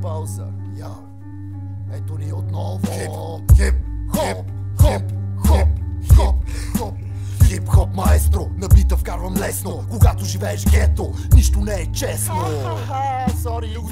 пауза. Ето ни отново. Хип-хоп маестро, на бита вкарвам лесно. Когато живееш гето, нищо не е честно.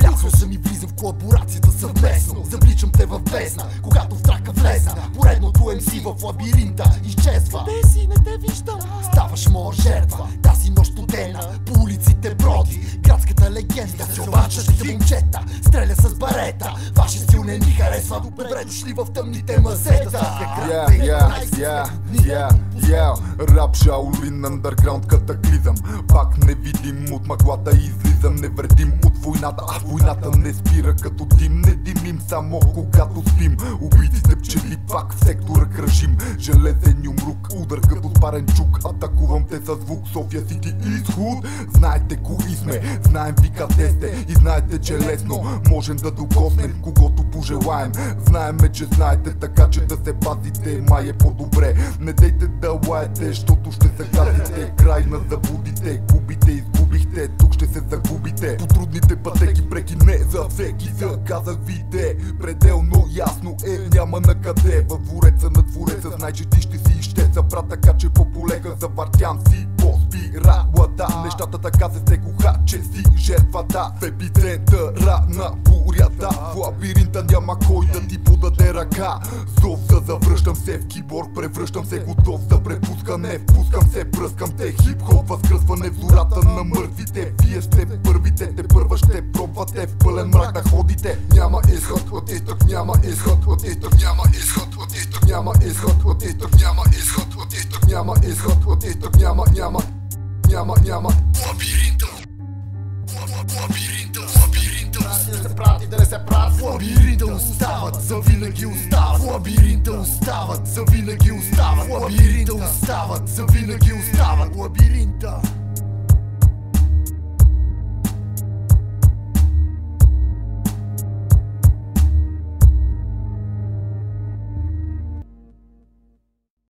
Влязъл съм и влизам в колаборацията съвместно. Завличам те в бездна, когато в трака влезна. Поредното MC в лабиринта изчезва. Беси, не те виждам. Ставаш моя жертва, тази нощ студена. По улиците броди градската легенда. Се обачат момчета, стреля с барета. Вашия стил не ни харесва, добре дошли в тъмните мазета. Рап, Шаолин, андърграунд, катаклизъм. Пак невидим от мъглата излизам. Невредим от войната, а войната не спира като дим. Не димим само когато спим. Убийците пчели пак в сектора кръжим. Железен юмрук, удар като спарен чук. Атакувам те със звук, София Сити изход. Знаете кои сме, знаем ви къде сте. И знаете, че лесно можем да докоснем когото пожелаем. Знаеме, че знаете, така че да се пазите. Май е по-добре, не дейте да лаете, защото ще се газите. Край на заблудите, губите, изгубихте, тук ще се загубите. По трудните пътеки, преки не за всеки. Казах ви те, пределно ясно е, няма на къде. Във двореца на твореца, знай, че ти ще си изчеца. Брат, така че по-полега завъртям си по спиралата. Нещата така се стекоха, че си жертвата. В епицентъра на бурята, в лабиринта няма кой да ти подаде ръка. Зов за завръщам се в киборг, превръщам се готов за препускане. Впускам се, пръскам те, хип-хоп, възкръсване в зората на мъртвите. Вие сте първите, те първа ще пробвате в пълен мрак да ходите. Няма изход от изток, няма изход от изток, няма изход от изток, няма изход от изток, няма изход от изток, няма изход от изток, няма лабиринта. Да се прати, да не се прати. В лабиринта остават, завинаги остават. В лабиринта остават, завинаги остават. В лабиринта остават, завинаги остават. Лабиринта.